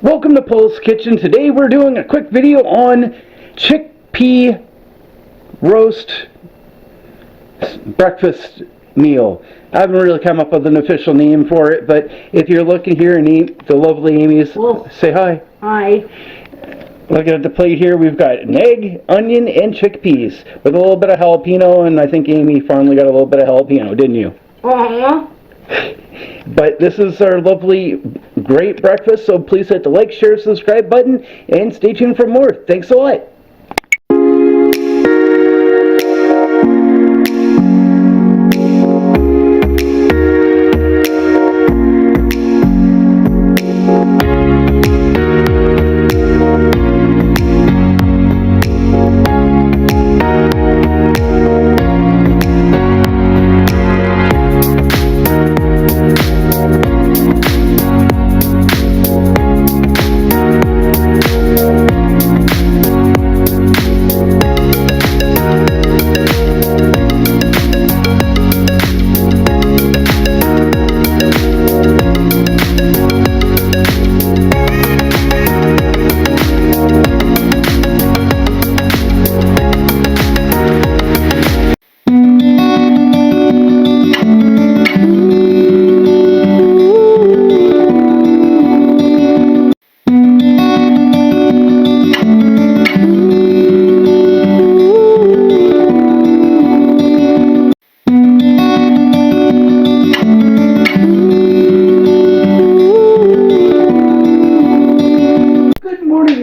Welcome to Poul's Kitchen. Today we're doing a quick video on chickpea roast breakfast meal. I haven't really come up with an official name for it, but if you're looking here and the lovely Amy's, say hi. Hi. Looking at the plate here, we've got an egg, onion, and chickpeas with a little bit of jalapeno, and I think Amy finally got a little bit of jalapeno, didn't you? Uh-huh. But this is our lovely, great breakfast, so please hit the like, share, subscribe button, and stay tuned for more. Thanks a lot.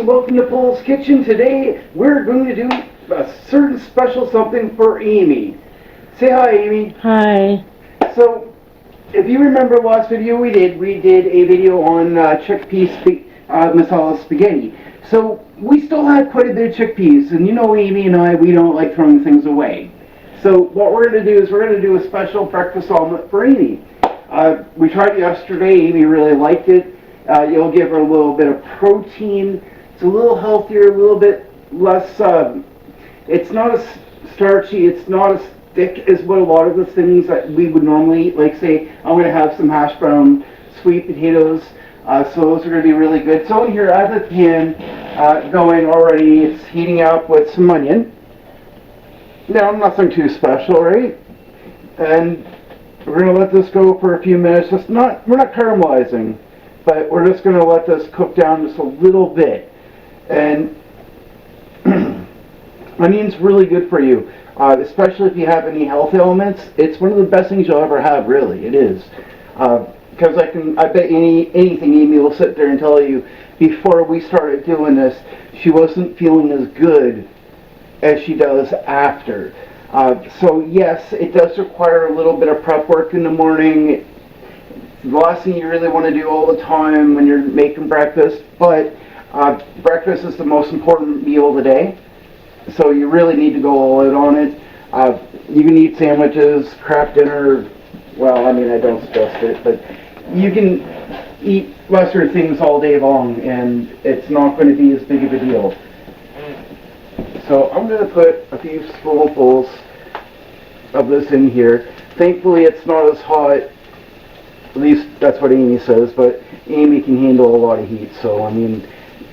Welcome to Poul's Kitchen. Today we're going to do a certain special something for Amy. Say hi, Amy. Hi. So, if you remember last video we did a video on chickpea masala spaghetti. So we still had quite a bit of chickpeas, and you know Amy and I, we don't like throwing things away. So what we're going to do is we're going to do a special breakfast omelet for Amy. We tried it yesterday. Amy really liked it. You'll give her a little bit of protein. It's a little healthier, a little bit less, it's not as starchy, it's not as thick as what a lot of the things that we would normally eat. Like say, I'm going to have some hash brown sweet potatoes, so those are going to be really good. So in here I have the pan going already, it's heating up with some onion. Now, nothing too special, right? And we're going to let this go for a few minutes. We're not caramelizing, but we're just going to let this cook down just a little bit. And onion's really good for you, especially if you have any health ailments. It's one of the best things you'll ever have, really. It is. Because I bet anything Amy will sit there and tell you, before we started doing this, she wasn't feeling as good as she does after. So yes, it does require a little bit of prep work in the morning. The last thing you really want to do all the time when you're making breakfast, but breakfast is the most important meal of the day, so you really need to go all out on it. You can eat sandwiches, crap dinner, well, I mean, I don't suggest it, but you can eat lesser things all day long, and it's not going to be as big of a deal. So I'm going to put a few spoonfuls of this in here. Thankfully, it's not as hot, at least that's what Amy says, but Amy can handle a lot of heat, so I mean,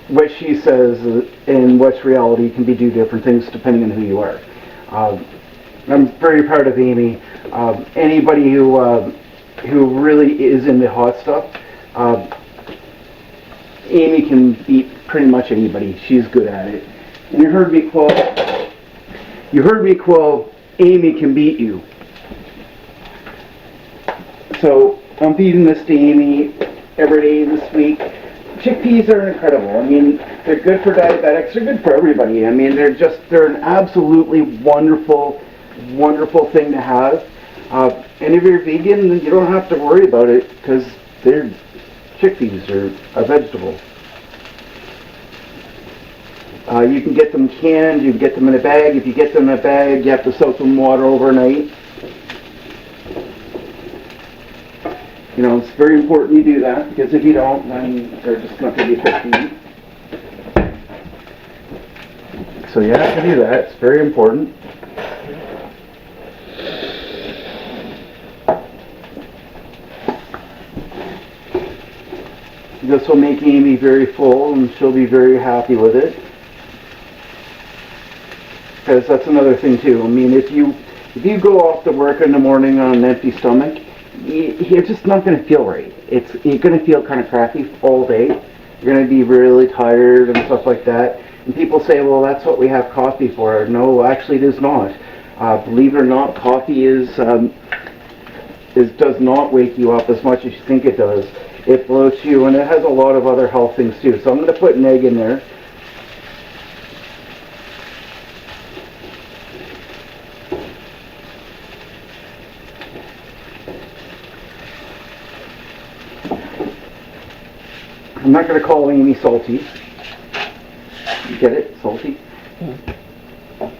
what she says and what's reality can be two different things depending on who you are. I'm very proud of Amy. Anybody who really is into hot stuff, Amy can beat pretty much anybody. She's good at it. And you heard me quote, Amy can beat you. So I'm feeding this to Amy every day this week. Chickpeas are incredible. I mean, they're good for diabetics. They're good for everybody. I mean, they're an absolutely wonderful, wonderful thing to have. And if you're vegan, then you don't have to worry about it because chickpeas are a vegetable. You can get them canned. You can get them in a bag. If you get them in a bag, you have to soak them in water overnight. You know, it's very important you do that, because if you don't, then they're just not going to be fit to eat. So you have to do that. It's very important. This will make Amy very full, and she'll be very happy with it. Because that's another thing too. I mean, if you go off to work in the morning on an empty stomach, you're just not going to feel right. You're going to feel kind of crappy all day. You're going to be really tired and stuff like that. And people say, well, that's what we have coffee for. No, actually, it is not. Believe it or not, coffee does not wake you up as much as you think it does. It bloats you, and it has a lot of other health things too. So I'm going to put an egg in there. I'm not going to call Amy salty. You get it? Salty?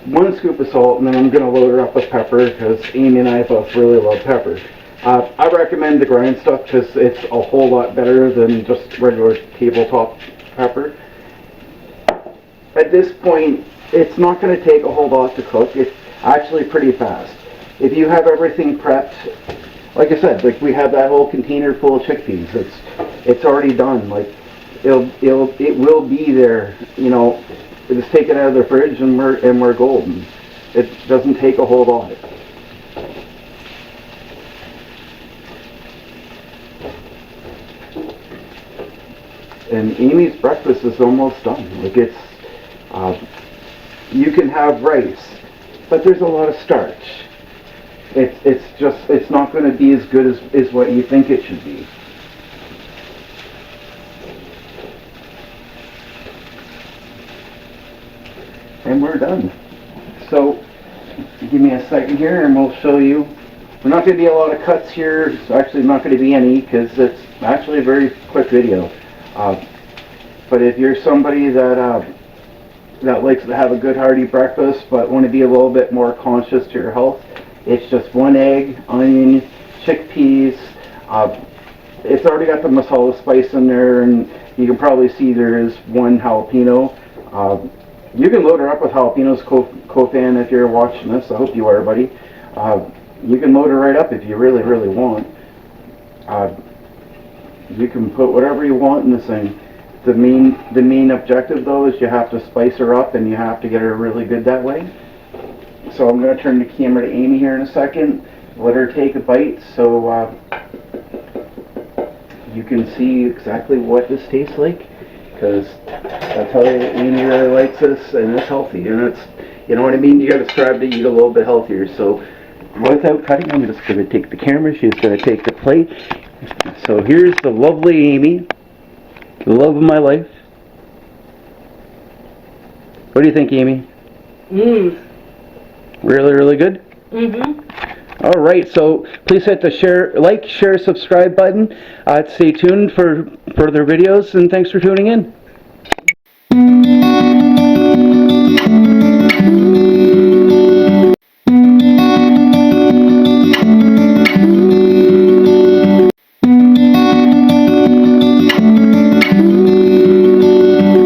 One scoop of salt, and then I'm going to load her up with pepper, because Amy and I both really love pepper. I recommend the grind stuff because it's a whole lot better than just regular tabletop pepper. At this point, it's not going to take a whole lot to cook. It's actually pretty fast. If you have everything prepped, like I said, like we have that whole container full of chickpeas. It's already done. Like it will be there. You know, just take it out of the fridge and we're golden. It doesn't take a whole lot. And Amy's breakfast is almost done. Like you can have rice, but there's a lot of starch. It's not going to be as good as what you think it should be. And we're done. So give me a second here and we'll show you. We're not going to be a lot of cuts here. It's actually not going to be any because it's actually a very quick video. But if you're somebody that likes to have a good hearty breakfast but want to be a little bit more conscious to your health, it's just one egg, onion, chickpeas. It's already got the masala spice in there, and you can probably see there is one jalapeno. You can load her up with jalapenos, Kofan, if you're watching this. I hope you are, buddy. You can load her right up if you really, really want. You can put whatever you want in this thing. The main objective though is you have to spice her up and you have to get her really good that way. So I'm going to turn the camera to Amy here in a second. Let her take a bite so you can see exactly what this tastes like. Because I tell you, Amy really likes this and it's healthy. And it's, you know what I mean? You got to strive to eat a little bit healthier. So without cutting, I'm just going to take the camera. She's going to take the plate. So here's the lovely Amy, the love of my life. What do you think, Amy? Really, really good? All right, so please hit the share, subscribe button. Stay tuned for further videos, and thanks for tuning in.